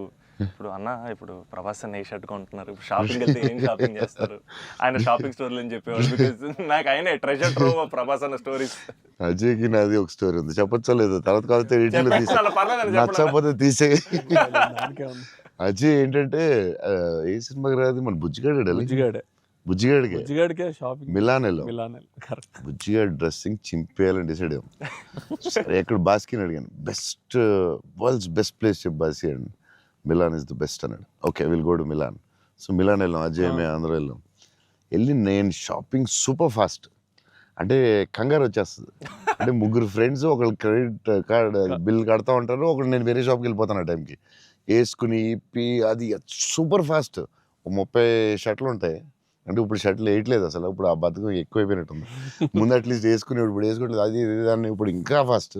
S1: ఇప్పుడు అన్న, ఇప్పుడు ప్రభాస్ అన్న ఏ షర్ట్ కొంటున్నారు, ఇప్పుడు షాపింగ్ వెళ్తే ఏం షాపింగ్ చేస్తారు, ఆయన షాపింగ్ స్టోర్లు అని చెప్పేవాళ్ళు. బికాజ్ నాకు ఆయన ట్రెజర్ ట్రోవ్ ప్రభాస్ అన్న స్టోరీస్.
S2: అజయ్కి నాది ఒక స్టోరీ ఉంది, చెప్పచ్చో లేదు, తర్వాత కాకపోతే నచ్చకపోతే తీసే. అజయ్ ఏంటంటే ఏ సినిమాకి రాదు, మన బుజ్జిగాడికే
S5: షాపింగ్
S2: మిలాన్ బుజ్జిగాడి డ్రెస్సింగ్ చింపేయాలని డిసైడ్ అయ్యాం. సరే ఎక్కడ బాస్కిని అడిగాను, వరల్డ్స్ బెస్ట్ ప్లేస్ చెప్పు బాస్కి అండి. మిలాన్ ఇస్ ద బెస్ట్ అన్నాడు. Okay will go to Milan. So Milan వెళ్ళాం, అజయ్ మేము అందరూ వెళ్ళి నేను షాపింగ్ సూపర్ ఫాస్ట్. అంటే కంగారు వచ్చేస్తుంది. అంటే ముగ్గురు ఫ్రెండ్స్ ఒకళ్ళు క్రెడిట్ కార్డ్ బిల్ కడతా ఉంటారు, ఒకళ్ళు నేను వేరే షాప్కి వెళ్ళిపోతాను ఆ టైంకి. వేసుకుని ఇప్పి అది సూపర్ ఫాస్ట్. 30 షర్ట్లు ఉంటాయి. అంటే ఇప్పుడు షర్ట్లు వేయట్లేదు అసలు, ఇప్పుడు ఆ బతుకు ఎక్కువైపోయినట్టుంది. ముందు అట్లీస్ట్ వేసుకుని ఇప్పుడు వేసుకోవట్లేదు. అది దాన్ని ఇప్పుడు ఇంకా ఫాస్ట్.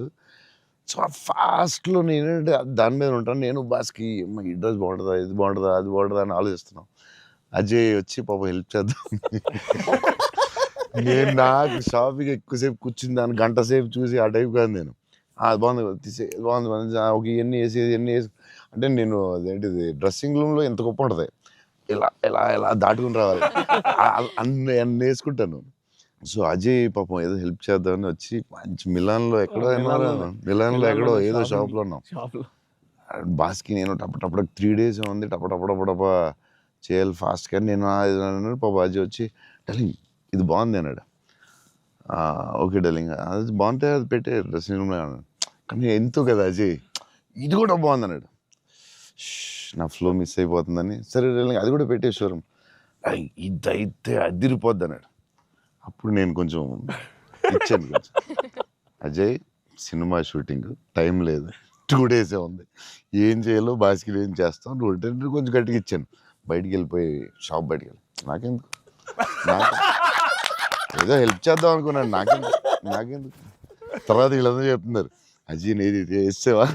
S2: సో ఆ ఫాస్ట్లో నేనంటే దాని మీద ఉంటాను. నేను బాస్కి ఈ డ్రెస్ బాగుంటుందా, ఇది బాగుంటుందా, అది బాగుంటుందా అని ఆలోచిస్తున్నాం. అజయ్ వచ్చి పాపం హెల్ప్ చేద్దాం. నేను నాకు షాపింగ్ ఎక్కువసేపు కూర్చుని దాన్ని గంట సేపు చూసి ఆ టైప్ కాదు నేను. అది బాగుంది తీసే, బాగుంది ఒక ఇవన్నీ వేసి అంటే నేను అదేంటిది డ్రెస్సింగ్ రూమ్లో ఎంత గొప్ప ఉంటుంది, ఇలా దాటుకుని రావాలి, అన్ని వేసుకుంటాను. సో అజయ్ పాపం ఏదో హెల్ప్ చేద్దామని వచ్చి మంచి మిలాన్లో ఎక్కడో ఏదో షాప్లో ఉన్నాం. బాస్కి నేను టప్ప 3 days ఉంది, టప్ప చేయాలి ఫాస్ట్. కానీ నేను పాప అజయ్ వచ్చి డార్లింగ్ ఇది బాగుంది అన్నాడు. ఓకే డార్లింగ్ అది బాగుంటే అది పెట్టే డ్రెస్సింగ్ రూమ్లో అన్నాడు. కానీ ఎంతో కదా అజయ్ ఇది కూడా బాగుంది అన్నాడు. నా ఫ్లో మిస్ అయిపోతుందని సరే డార్లింగ్ అది కూడా పెట్టే షోరూమ్, ఇదైతే అదిరిపోద్ది అన్నాడు. అప్పుడు నేను కొంచెం ఇచ్చాను కొంచెం. అజయ్ సినిమా షూటింగ్ టైం లేదు, 2 days ఉంది, ఏం చేయాలో బాస్కి ఏం చేస్తాం, నువ్వు కొంచెం గట్టిగా ఇచ్చాను. బయటికి వెళ్ళిపోయి షాప్ బయటికి వెళ్ళి నాకెందుకు ఏదో హెల్ప్ చేద్దాం అనుకున్నాను, నాకెందుకు. తర్వాత వీళ్ళందరూ చెప్తున్నారు అజయ్ నేది వేసేవా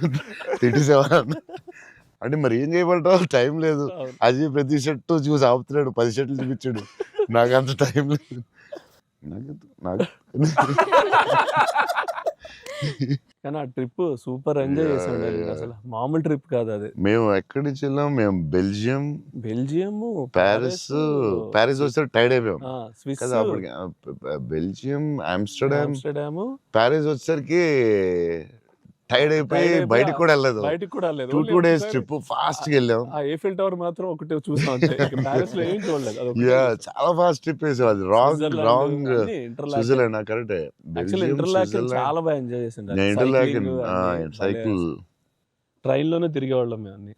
S2: తిట్టేసేవా అంటే మరి ఏం చేయమంటావు, టైం లేదు. అజయ్ ప్రతి షర్టు చూసి ఆపుతున్నాడు, 10 షర్ట్లు చూపించాడు, నాకు అంత టైం లేదు.
S5: కానీ ఆ ట్రిప్ సూపర్ ఎంజాయ్ చేసాడు. అసలు మామూలు ట్రిప్ కాదు అది.
S2: మేము ఎక్కడి నుంచి వెళ్ళాం, మేము బెల్జియం ప్యారిస్ వస్తే టైర్డ్ అయిపోయాం కదా అప్పటికి. బెల్జియం ఆమ్స్టర్డామ్ ప్యారిస్ వచ్చేసరికి టైర్డ్ అయిపోయి బయటికి కూడా వెళ్ళలేదు. 2 days ట్రిప్ ఫాస్ట్ గా వెళ్ళాం.
S5: eiffel tower మాత్రం ఒకటి చూసాం, ప్యారిస్ లో ఏం చూడలేదు.
S2: చాలా ఫాస్ట్ ట్రిప్ వేసాం. అది రాంగ్ స్విట్జర్లాండ్ కరెక్ట్.
S5: చాలా బాగా ఎంజాయ్ చేసాను.
S2: సైకిల్
S5: ట్రైన్ లోనే తిరిగేవాళ్ళం మేము అన్ని.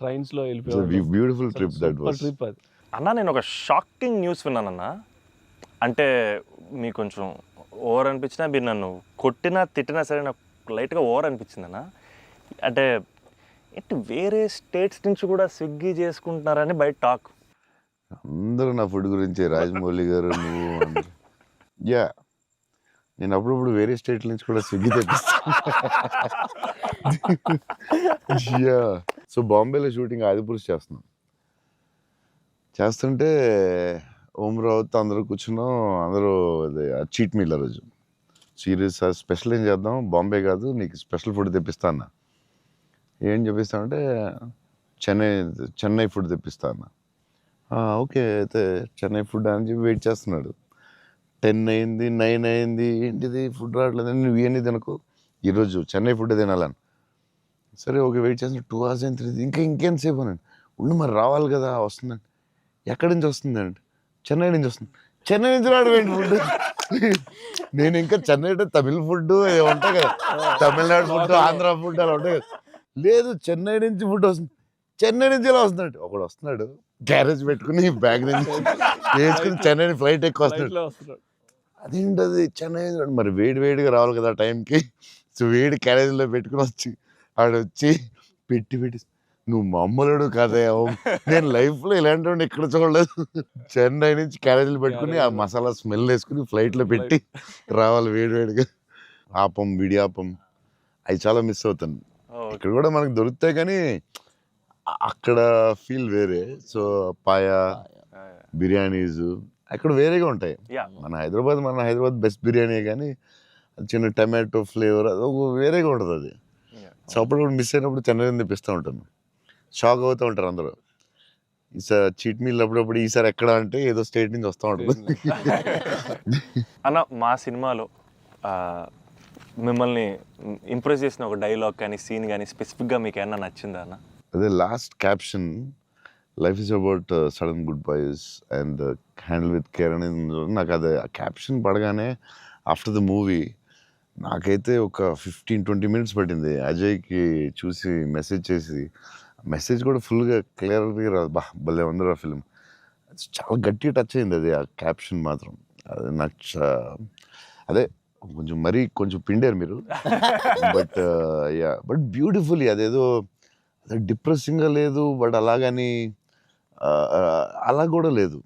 S5: ట్రైన్స్ లో వెళ్ళిపోయాం.
S2: Beautiful trip that was.
S5: Trip అది.
S1: అన్న నేను ఒక షాకింగ్ న్యూస్ విన్నానన్న. అంటే మీకు కొంచెం ఓవర్ అనిపించినా, మీరు నన్ను కొట్టినా తిట్టినా సరే నాకు లైట్గా ఓవర్ అనిపించింది అన్న. అంటే ఏంటి వేరే స్టేట్స్ నుంచి కూడా స్విగ్గీ చేసుకుంటున్నారని బయట టాక్.
S2: అందరూ నా ఫుడ్ గురించి రాజమౌళి గారు నువ్వు యా నేను అప్పుడప్పుడు వేరే స్టేట్ నుంచి కూడా స్విగ్గీ తెప్పిస్తాను. యా సో బాంబేలో షూటింగ్ ఆదిపురుష్ చేస్తుంటే ఓం రావుతో అందరూ కూర్చున్నాం. అందరూ చీట్ మీల్ ఆ రోజు సీరియస్ స్పెషల్ ఏం చేద్దాం, బాంబే కాదు నీకు స్పెషల్ ఫుడ్ తెప్పిస్తా అన్న. ఏం చెప్పిస్తానంటే చెన్నై ఫుడ్ తెప్పిస్తా అన్న. ఓకే అయితే చెన్నై ఫుడ్ అని చెప్పి వెయిట్ చేస్తున్నాడు. 10 అయింది, 9 అయింది, ఏంటిది ఫుడ్ రావట్లేదు, నువ్వు ఇవన్నీ తినకు, ఈరోజు చెన్నై ఫుడ్ తినాలని. సరే ఓకే వెయిట్ చేస్తున్నా. 2 hours అయింది, ఇంకెంతసేపు అనండి. ఉండి మరి రావాలి కదా, వస్తుందండి. ఎక్కడి నుంచి వస్తుందండి? చెన్నై నుంచి వస్తుంది. చెన్నై నుంచి రావడం ఏంటి ఫుడ్? నేను ఇంకా చెన్నై అంటే తమిళ ఫుడ్ ఉంటాయి కదా, తమిళనాడు ఫుడ్, ఆంధ్ర ఫుడ్ అలా ఉంటాయి కదా. లేదు చెన్నై నుంచి ఫుడ్ వస్తుంది. చెన్నై నుంచి ఎలా వస్తున్నాడు? ఒకడు వస్తున్నాడు గ్యారేజ్ పెట్టుకుని బ్యాగ్ నుంచి వేసుకుని చెన్నై ఫ్లైట్ ఎక్కువ వస్తున్నాడు.
S5: ఫ్లైట్లో వస్తున్నాడు.
S2: అదేంటది చెన్నై మరి వేడి వేడిగా రావాలి కదా టైంకి. సో వేడి క్యారేజ్లో పెట్టుకుని వచ్చి ఆడొచ్చి పెట్టి నువ్వు మామూలుడు కదా, నేను లైఫ్లో ఇలాంటి వాడిని ఎక్కడ చూడలేదు. చెన్నై నుంచి క్యారేజీలు పెట్టుకుని ఆ మసాలా స్మెల్ వేసుకుని ఫ్లైట్లో పెట్టి రావాలి వేడి వేడిగా. ఆపం, విడియాపం అవి చాలా మిస్ అవుతాను. ఇక్కడ కూడా మనకు దొరుకుతాయి కానీ అక్కడ ఫీల్ వేరే. సో పాయా, బిర్యానీస్ అక్కడ వేరేగా ఉంటాయి. మన హైదరాబాద్ బెస్ట్ బిర్యానీ, కానీ చిన్న టమాటో ఫ్లేవర్ అది వేరేగా ఉంటుంది అది. సో అప్పుడు మిస్ అయినప్పుడు చెన్నై తెప్పిస్తూ ఉంటాను. షాక్ అవుతూ ఉంటారు అందరూ. ఈసారి చీట్ మీల్ అప్పుడప్పుడు ఈసారి ఎక్కడ అంటే ఏదో స్టేట్ నుంచి వస్తూ ఉంటుంది.
S1: అన్న మా సినిమాలో మిమ్మల్ని ఇంప్రెస్ చేసిన ఒక డైలాగ్ కానీ సీన్ కానీ స్పెసిఫిక్గా మీకు ఏమన్నా నచ్చిందా అన్న?
S2: అదే last caption, life is about sudden goodbyes and handle with care అనేది నాకు అది క్యాప్షన్ పడగానే ఆఫ్టర్ ద మూవీ నాకైతే ఒక 15-20 మినిట్స్ పట్టింది అజయ్కి చూసి మెసేజ్ చేసి. మెసేజ్ కూడా ఫుల్గా క్లియర్గా రాదు. భలే ఉంది ఆ ఫిల్మ్. చాలా గట్టిగా టచ్ అయింది అది, ఆ క్యాప్షన్ మాత్రం. అది నాకు అదే కొంచెం పిండారు మీరు. బట్ బ్యూటిఫుల్లీ అదేదో డిప్రెసింగ్గా లేదు, బట్ అలాగని అలా కూడా లేదు,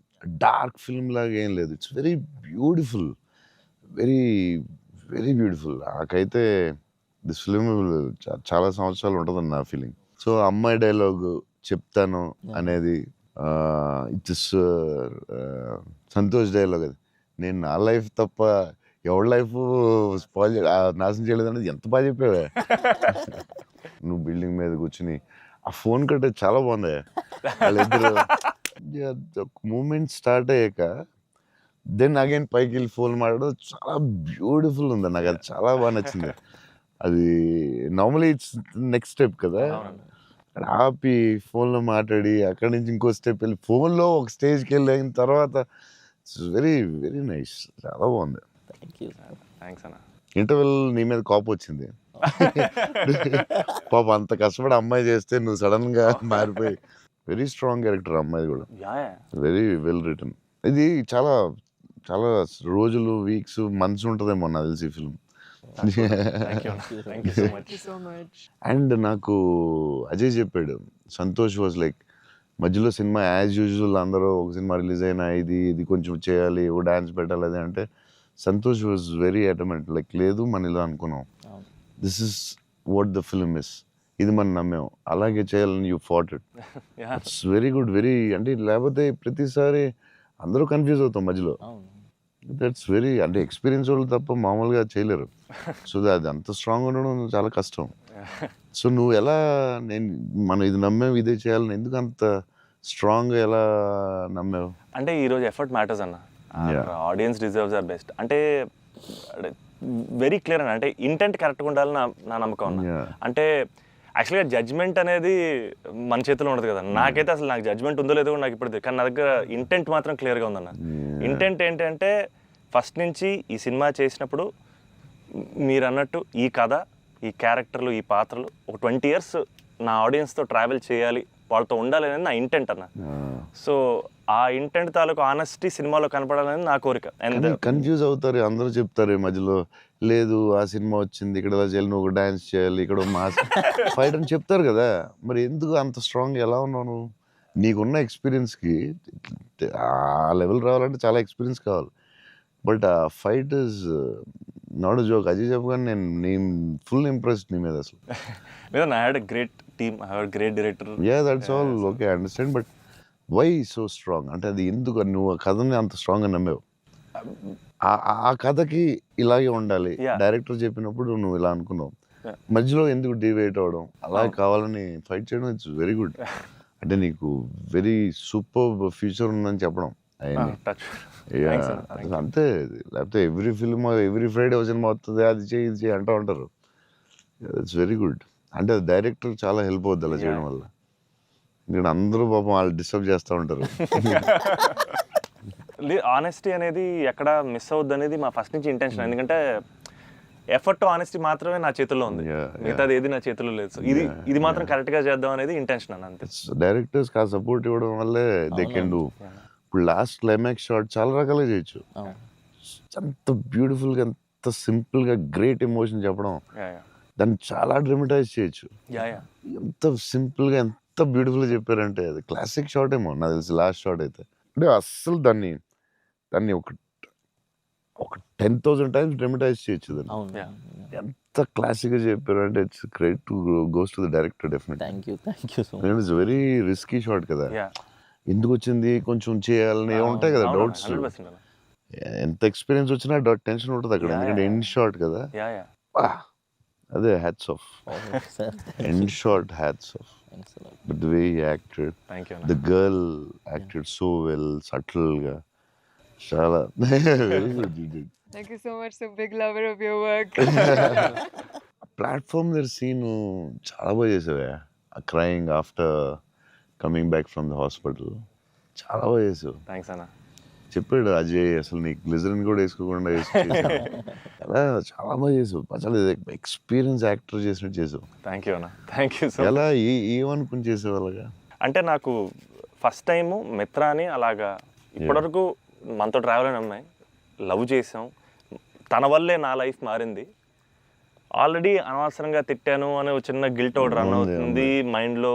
S2: డార్క్ ఫిల్మ్ లాగా ఏం లేదు. It's very beautiful, very very beautiful. నాకైతే దిస్ ఫిల్మ్ చాలా సంవత్సరాలు ఉంటుందని నా ఫీలింగ్. సో అమ్మాయి డైలాగ్ చెప్తాను అనేది ఇట్స్ సంతోష్ డైలాగ్. అది నేను నా లైఫ్ తప్ప ఎవరి లైఫ్ స్పాయిల్ నాశనం చేయలేదు అనేది ఎంత బాగా చెప్పావే. నువ్వు బిల్డింగ్ మీద కూర్చుని ఆ ఫోన్ కట్టే చాలా బాగుంది. వాళ్ళిద్దరు మూమెంట్ స్టార్ట్ అయ్యాక దెన్ అగైన్ పైకి వెళ్ళి ఫోన్ మాట్లాడడం చాలా బ్యూటిఫుల్ ఉంది. నాకు అది చాలా బాగా నచ్చింది. అది నార్మలీ ఇట్స్ నెక్స్ట్ స్టెప్ కదా, అక్కడ ఆపి ఫోన్లో మాట్లాడి అక్కడి నుంచి ఇంకో స్టెప్ వెళ్ళి ఫోన్లో ఒక స్టేజ్కి వెళ్ళిన తర్వాత ఇట్స్ వెరీ వెరీ నైస్, చాలా బాగుంది.
S1: థ్యాంక్స్ అన్న.
S2: ఇంటర్వెల్ నీ మీద కోపం వచ్చింది పాప, అంత కష్టపడి అమ్మాయి చేస్తే నువ్వు సడన్ గా మారిపోయి. వెరీ స్ట్రాంగ్ క్యారెక్టర్ అమ్మాయి కూడా, వెరీ వెల్ రిటర్న్. ఇది చాలా చాలా రోజులు, వీక్స్, మంత్స్ ఉంటుందేమో నాకు తెలిసి ఫిల్మ్.
S4: So much.
S2: అండ్ నాకు అజయ్ చెప్పాడు, సంతోష్ వాజ్ లైక్ మధ్యలో సినిమా యాజ్ యూజువల్ అందరూ ఒక సినిమా రిలీజ్ అయినా ఇది కొంచెం చేయాలి, ఓ డాన్స్ పెట్టాలి అది అంటే, సంతోష్ వాజ్ వెరీ అటమెంట్ లైక్ లేదు మన ఇలా అనుకున్నాం, this is what the film is, ఇది మనం నమ్మాం, అలాగే చేయాలని you fat it. It's very good, very అంటే లేకపోతే ప్రతిసారి అందరూ కన్ఫ్యూజ్ అవుతాం మధ్యలో. దట్స్ వెరీ అంటే ఎక్స్పీరియన్స్ వాళ్ళు తప్ప మామూలుగా చేయలేరు. సో అది అంత స్ట్రాంగ్ ఉండడం చాలా కష్టం. సో నువ్వు ఎలా మనం ఇది నమ్మావు ఇదే చేయాలని ఎందుకు అంత స్ట్రాంగ్గా ఎలా నమ్మావు?
S1: అంటే ఈరోజు ఎఫర్ట్ మ్యాటర్స్ అన్న. ఆడియన్స్ డిజర్వ్స్ ఆర్ బెస్ట్ అంటే వెరీ క్లియర్ అన్న. అంటే ఇంటెంట్ కరెక్ట్గా ఉండాలని నా నమ్మకం అన్న. అంటే యాక్చువల్గా జడ్జ్మెంట్ అనేది మన చేతిలో ఉండదు కదా. నాకైతే అసలు నాకు జడ్జ్మెంట్ ఉందో లేదో నాకు ఇప్పుడు, కానీ నా దగ్గర ఇంటెంట్ మాత్రం క్లియర్గా ఉందన్న. ఇంటెంట్ ఏంటంటే ఫస్ట్ నుంచి ఈ సినిమా చేసినప్పుడు మీరు అన్నట్టు ఈ కథ, ఈ క్యారెక్టర్లు, ఈ పాత్రలు ఒక 20 years నా ఆడియన్స్తో ట్రావెల్ చేయాలి, వాళ్ళతో ఉండాలి అనేది నా ఇంటెంట్ అన్న. సో ఆ ఇంటెంట్ తాలూకు ఆనెస్టీ సినిమాలో కనపడాలని నా కోరిక. అండ్
S2: కన్ఫ్యూజ్ అవుతారు అందరూ, చెప్తారు మధ్యలో లేదు ఆ సినిమా వచ్చింది ఇక్కడ ఇలా చేయాలి, నువ్వు డాన్స్ చేయాలి, ఇక్కడ మాస్ ఫైట్ అని చెప్తారు కదా. మరి ఎందుకు అంత స్ట్రాంగ్ ఎలా ఉన్నావు నువ్వు? నీకున్న ఎక్స్పీరియన్స్కి ఆ లెవెల్ రావాలంటే చాలా ఎక్స్పీరియన్స్ కావాలి. బట్ ఆ fight is not joke. Ajay చెప్పగానే నేను ఫుల్ ఇంప్రెస్డ్ నీ మీద అసలు.
S1: లేదా I had a great team, I had great director.
S2: Yeah that's all okay, I understand. But why so strong అంటే అది ఎందుకు నువ్వు ఆ కథని అంత స్ట్రాంగ్గా నమ్మావు? ఆ కథకి ఇలాగే ఉండాలి, డైరెక్టర్ చెప్పినప్పుడు నువ్వు ఇలా అనుకున్నావు, మధ్యలో ఎందుకు డివైట్ అవ్వడం, అలా కావాలని ఫైట్ చేయడం ఇట్స్ వెరీ గుడ్. అంటే నీకు వెరీ సూపర్ ఫ్యూచర్ ఉందని చెప్పడం అంతే. లేకపోతే every film every Friday cinema వస్తుంది, అది చేయి ఇది చేయి అంటూ ఉంటారు. It's very good. అంటే డైరెక్టర్ చాలా హెల్ప్ అవుద్ది అలా చేయడం వల్ల. ఎందుకంటే అందరూ పాపం వాళ్ళు డిస్టర్బ్ చేస్తూ ఉంటారు.
S1: ఆనెస్టీ అనేది ఎక్కడ మిస్ అవుద్ది అనేది మా ఫస్ట్ నుంచి ఇంటెన్షన్. ఎందుకంటే ఎఫర్ట్ ఆనెస్టీ మాత్రమే నా చేతుల్లో ఉంది, మిగతాది ఏది నా చేతుల్లో లేదు. సో ఇది మాత్రం కరెక్ట్గా చేద్దాం అనేది ఇంటెన్షన్ అన్న, అంతే.
S2: డైరెక్టర్స్ ఆ సపోర్ట్ ఇవ్వడం వల్లే దే కెన్ డూ. ఇప్పుడు లాస్ట్ క్లైమాక్స్ షాట్ చాలా రకాలుగా చేయొచ్చు. అంత బ్యూటిఫుల్గా, అంత సింపుల్గా గ్రేట్ ఎమోషన్ చెప్పడం, దాన్ని చాలా డ్రమటైజ్ చేయొచ్చు. ఎంత సింపుల్గా ఎంత బ్యూటిఫుల్గా చెప్పారంటే అది క్లాసిక్ షాట్ ఏమో నాకు తెలిసి లాస్ట్ షాట్ అయితే. అంటే అస్సలు దాన్ని ఒక 10,000 టైమ్స్ డ్రమటైజ్ చేయొచ్చు దాన్ని. ఎంత క్లాసిక్గా చెప్పారు అంటే it's credit to goes to the director definitely.
S3: Thank you so much.
S2: It's very risky shot కదా, ఎందుకు వచ్చింది కొంచెం చేయాలని ఉంటాయి కదా డౌట్స్. ఎంత ఎక్స్పీరియన్స్ వచ్చినా టెన్షన్ ఉంటుంది అక్కడ, ఎందుకంటే ఎండ్ షాట్ కదా. అదే hats off, end shot hats off. But the way he acted, the girl acted so well, సటిల్గా, చాలా very good.
S4: Thank you so much. So big lover of your work.
S2: Platform దగ్గర scene చాలా బాగా చేసావే, crying after coming back from the hospital, చాలా బాగా చేసావు.
S1: Thanks అన్న.
S2: చెప్పాడు అజయ్, అసలు నీకు గ్లిజరిన్ కూడా వేసుకోకుండా అలా చాలా బాగా చేసావు. చాలా ఎక్స్పీరియన్స్ యాక్టర్ చేసినట్టు చేసావు.
S1: థ్యాంక్ యూ అన్న, థ్యాంక్ యూ సో.
S2: ఎలా ఏమనుకుని చేసావు అలాగా?
S1: అంటే నాకు ఫస్ట్ టైము మిత్రాని అలాగా ఇప్పటివరకు మనతో ట్రావెల్ అయిన అమ్మాయి లవ్ చేసాం, తన వల్లే నా లైఫ్ మారింది. ఆల్రెడీ అనవసరంగా తిట్టాను అనే ఒక చిన్న గిల్ట్ ఒకటి రన్ అవుతుంది మైండ్లో.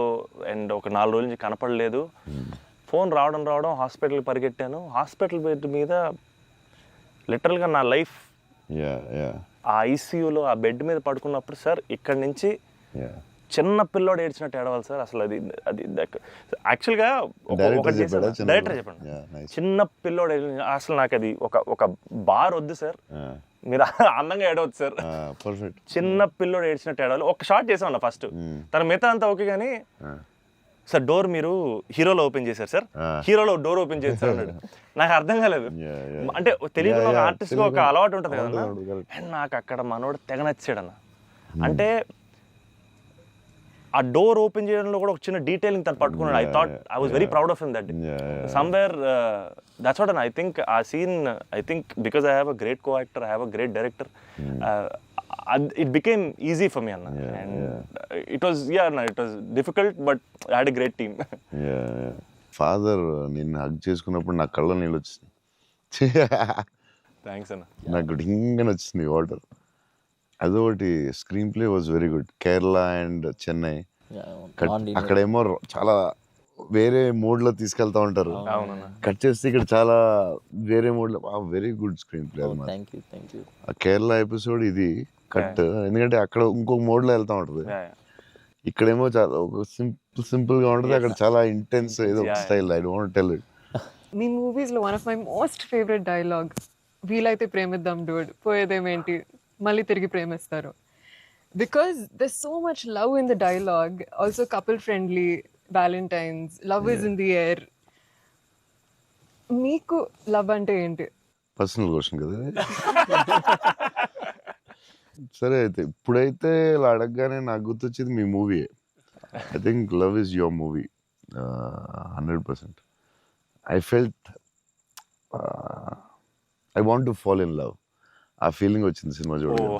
S1: అండ్ ఒక 4 రోజుల నుంచి కనపడలేదు. ఫోన్ రావడం హాస్పిటల్కి పరిగెట్టాను. హాస్పిటల్ బెడ్ మీద లిటరల్గా నా లైఫ్ ఆ ఐసీయూలో ఆ బెడ్ మీద పడుకున్నప్పుడు, సార్ ఇక్కడి నుంచి చిన్న పిల్లోడు ఏడ్చినట్టు ఏడవాలి సార్. అసలు అది యాక్చువల్గా డైరెక్టర్ చెప్పండి, చిన్న పిల్లోడు అసలు నాకు అది ఒక బార్ వద్దు సార్, మీరు అందంగా ఏడవద్దు సార్, చిన్న పిల్లోడు ఏడ్చినట్టు ఏడవాలి. ఒక షాట్ చేసామన్న ఫస్ట్, తన మిగతా అంతా ఓకే కానీ సార్ డోర్ మీరు హీరోలో ఓపెన్ చేశారు సార్, హీరోలో డోర్ ఓపెన్ చేశారు అన్నాడు. నాకు అర్థం కాలేదు. అంటే తెలియకుండా ఒక ఆర్టిస్ట్గా ఒక అలవాటు ఉంటుంది కదన్నా. అండ్ నాకు అక్కడ మనోడు తెగ నచ్చాడన్న. అంటే ఆ డోర్ ఓపెన్ చేయడంలో కూడా ఒక చిన్న డీటెయిలింగ్ తను పట్టుకున్నాడు. I was very proud of him that somewhere. That's what I think ఆ scene, I think because I have a great co actor, I have a great director, it became easy for me, Anna. And it was difficult, but I had a great team.
S2: Father నిన్ను hug చేసుకున్నప్పుడు నా కళ్ళ నీళ్ళు వచ్చింది.
S1: Thanks అన్న.
S2: నాకు డింగని వచ్చింది water. అదొకటి. Screen play was very good. Kerala and Chennai అక్కడేమో చాలా వేరే మోడ్లో తీసుకెళ్తా ఉంటారు, కట్ చేస్తే ఇక్కడ చాలా వేరే మోడ్లో. వెరీ గుడ్ స్క్రీన్ ప్లే అన్నమాట. ఆ కేరళ ఎపిసోడ్ ఇది కట్, ఎందుకంటే అక్కడ ఇంకొక మోడ్లో వెళ్తా ఉంటుంది, ఇక్కడేమో చాలా ఒక సింపుల్గా ఉంటుంది, అక్కడ చాలా ఇంటెన్స్ ఏదో style. I don't tell it.
S4: మీ మూవీస్లో one of my most favourite dialogue, వీలైతే ప్రేమిద్దాం డూడ్, పోయేదేమేంటి మళ్ళీ తిరిగి ప్రేమిస్తారు. Because there so much love in the dialogue. Also couple friendly, valentine's, love is in the air. మీకు లవ్ అంటే ఏంటి?
S2: పర్సనల్ క్వశ్చన్ కదా. సరే అయితే ఇప్పుడైతే ఇలా అడగగానే నాకు గుర్తొచ్చింది మీ మూవీయే. I think love is your movie 100%. I felt I want to fall in love. ఆ ఫీలింగ్ వచ్చింది సినిమా చూడలేదు.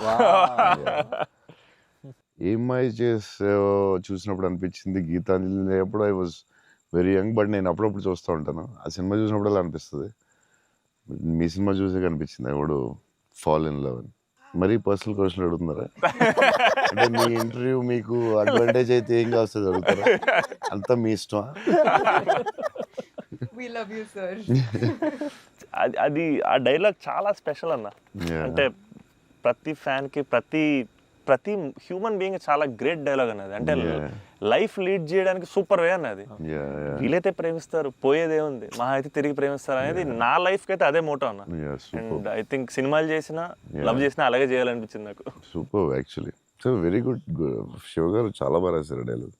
S2: ఏమై చేసావో చూసినప్పుడు అనిపించింది. గీతాంజలి అప్పుడు I was very young, but నేను అప్పుడప్పుడు చూస్తూ ఉంటాను. ఆ సినిమా చూసినప్పుడు అలా అనిపిస్తుంది. మీ సినిమా చూసే కనిపించింది I would fall in love అని. మరీ పర్సనల్ క్వశ్చన్ అడుగుతున్నారా? అంటే మీ ఇంటర్వ్యూ మీకు అడ్వాంటేజ్ అయితే ఏం కావస్తుంది అడుగుతారా? అంతా మీ ఇష్టమా?
S4: We love you, sir.
S1: అది ఆ డైలాగ్ చాలా స్పెషల్ అన్న. అంటే ప్రతి ఫ్యాన్కి, ప్రతి హ్యూమన్ బీయింగ్ చాలా గ్రేట్ డైలాగ్ అన్నది. అంటే లైఫ్ లీడ్ చేయడానికి సూపర్ వే అన్నది. వీలైతే ప్రేమిస్తారు, పోయేదేముంది, మా అయితే తిరిగి ప్రేమిస్తారు అనేది నా లైఫ్కి అయితే అదే మోటో అన్న. అండ్ ఐ థింక్ సినిమాలు చేసినా లవ్ చేసినా అలాగే చేయాలనిపించింది నాకు.
S2: Super actually. So very good. Shiva గారు చాలా బాగా రాశారు డైలాగ్.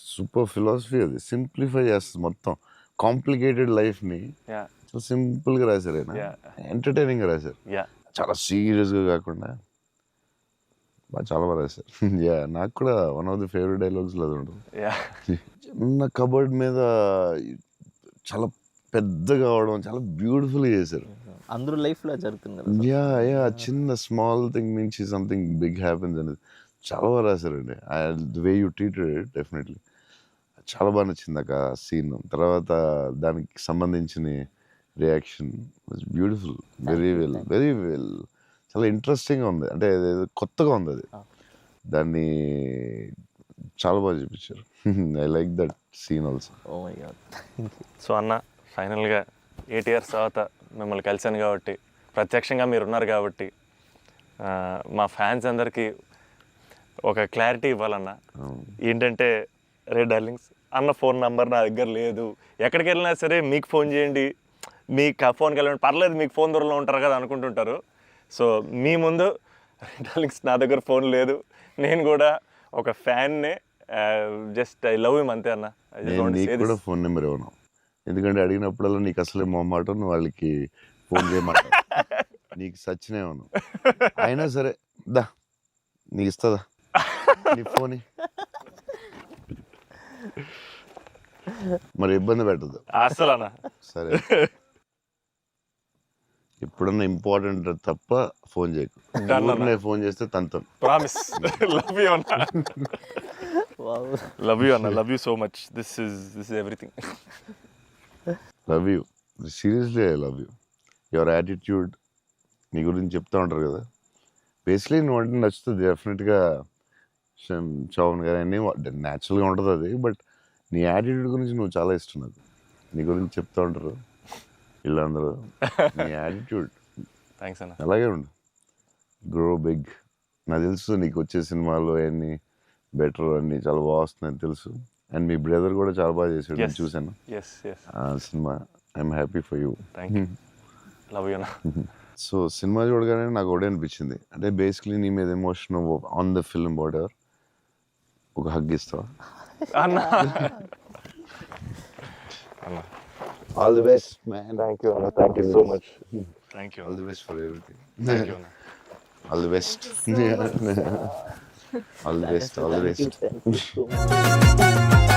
S2: సూపర్ ఫిలాసఫీ అది. సింప్లిఫై చేస్తుంది మొత్తం కాంప్లికేటెడ్ లైఫ్ని. సో సింపుల్గా రాశారు ఆయన, ఎంటర్టైనింగ్గా రాశారు, చాలా సీరియస్గా కాకుండా చాలా బాగా రాశారు. నాకు కూడా one of the favourite dialogues అది ఉంటుంది. చిన్న కబర్డ్ మీద చాలా పెద్దగా అవడం చాలా బ్యూటిఫుల్గా చేశారు.
S3: అందరూ లైఫ్లో జరుగుతుంది కదా.
S2: యా యా చిన్న స్మాల్ థింగ్ నుంచి సంథింగ్ బిగ్ హ్యాపెన్స్ అనేది చాలా బాగా రాశారండి. The way you treated it definitely చాలా బాగా నచ్చింది ఆ సీన్. తర్వాత దానికి సంబంధించిన reaction was beautiful, very well చాలా ఇంట్రెస్టింగ్గా ఉంది. అంటే అదేదో కొత్తగా ఉంది అది, దాన్ని చాలా బాగా చూపించారు. I like that scene also.
S3: Oh my God, thank you.
S1: So అన్న ఫైనల్గా 8 years తర్వాత మిమ్మల్ని కలిశాను కాబట్టి, ప్రత్యక్షంగా మీరు ఉన్నారు కాబట్టి, మా ఫ్యాన్స్ అందరికీ ఒక క్లారిటీ ఇవ్వాలన్న. ఏంటంటే, రే డార్లింగ్స్, అన్న ఫోన్ నంబర్ నా దగ్గర లేదు, ఎక్కడికి వెళ్ళినా సరే మీకు ఫోన్ చేయండి, మీకు ఫోన్కి వెళ్ళండి, పర్లేదు మీకు ఫోన్ దూరంలో ఉంటారు కదా అనుకుంటుంటారు. సో మీ ముందు డార్లింగ్స్ నా దగ్గర ఫోన్ లేదు, నేను కూడా ఒక ఫ్యాన్నే, జస్ట్ ఐ లవ్ హిమ్ అంతే అన్న.
S2: నీకు కూడా ఫోన్ నెంబర్ ఇవ్వను, ఎందుకంటే అడిగినప్పుడల్లా నీకు అసలే మొహమాటం, నువ్వు వాళ్ళకి ఫోన్ చేయమంటావు, నీకు సచ్చినే ఉన్నావు. అయినా సరే దా నీకు ఇస్తుందా నీ ఫోన్, మరి ఇబ్బంది పెట్టద్దు
S1: అసలు అన్న.
S2: సరే, ఎప్పుడన్నా ఇంపార్టెంట్ తప్ప ఫోన్ చేయకు. నేను ఫోన్ చేస్తే తంతం.
S1: ప్రామిస్. లవ్ యూ అన్న. లవ్ యూ అన్న, love you so much. This is everything.
S2: Love you, seriously I love you. Your attitude, నీ గురించి చెప్తూ ఉంటారు కదా, బేసిక్లీ నువ్వు అంటే నచ్చుతుంది డెఫినెట్గా. చౌన్ గారు అన్నీ న్యాచురల్గా ఉంటుంది అది, బట్ నీ యాటిట్యూడ్ గురించి నువ్వు చాలా ఇష్టం నాకు. నీ గురించి చెప్తూ ఉంటారు వీళ్ళందరూ, నీ యాటిట్యూడ్
S1: థ్యాంక్స్ అన్న.
S2: అలాగే ఉండు, గ్రో బిగ్. నాకు తెలుసు నీకు వచ్చే సినిమాలు అన్నీ బెటర్ అన్నీ చాలా బాగా వస్తున్నాయని తెలుసు. అండ్ మీ బ్రదర్ కూడా చాలా బాగా చేశాడు, నేను చూశాను ఆ సినిమా. I'm happy for you.
S1: Thank you. Love you అన్న.
S2: సో సినిమా చూడగానే నాకు ఒకటే అనిపించింది, అంటే బేసిక్లీ నీ మీద emotion on the film border, ఒక హగ్ ఇస్తావా
S1: అన్న?
S2: All the best man.
S1: Thank you అన్న, thank you so much. Thank you.
S2: All the best for everything.
S1: Thank you అన్న.
S2: All the best. All the best.
S3: Thank you so much.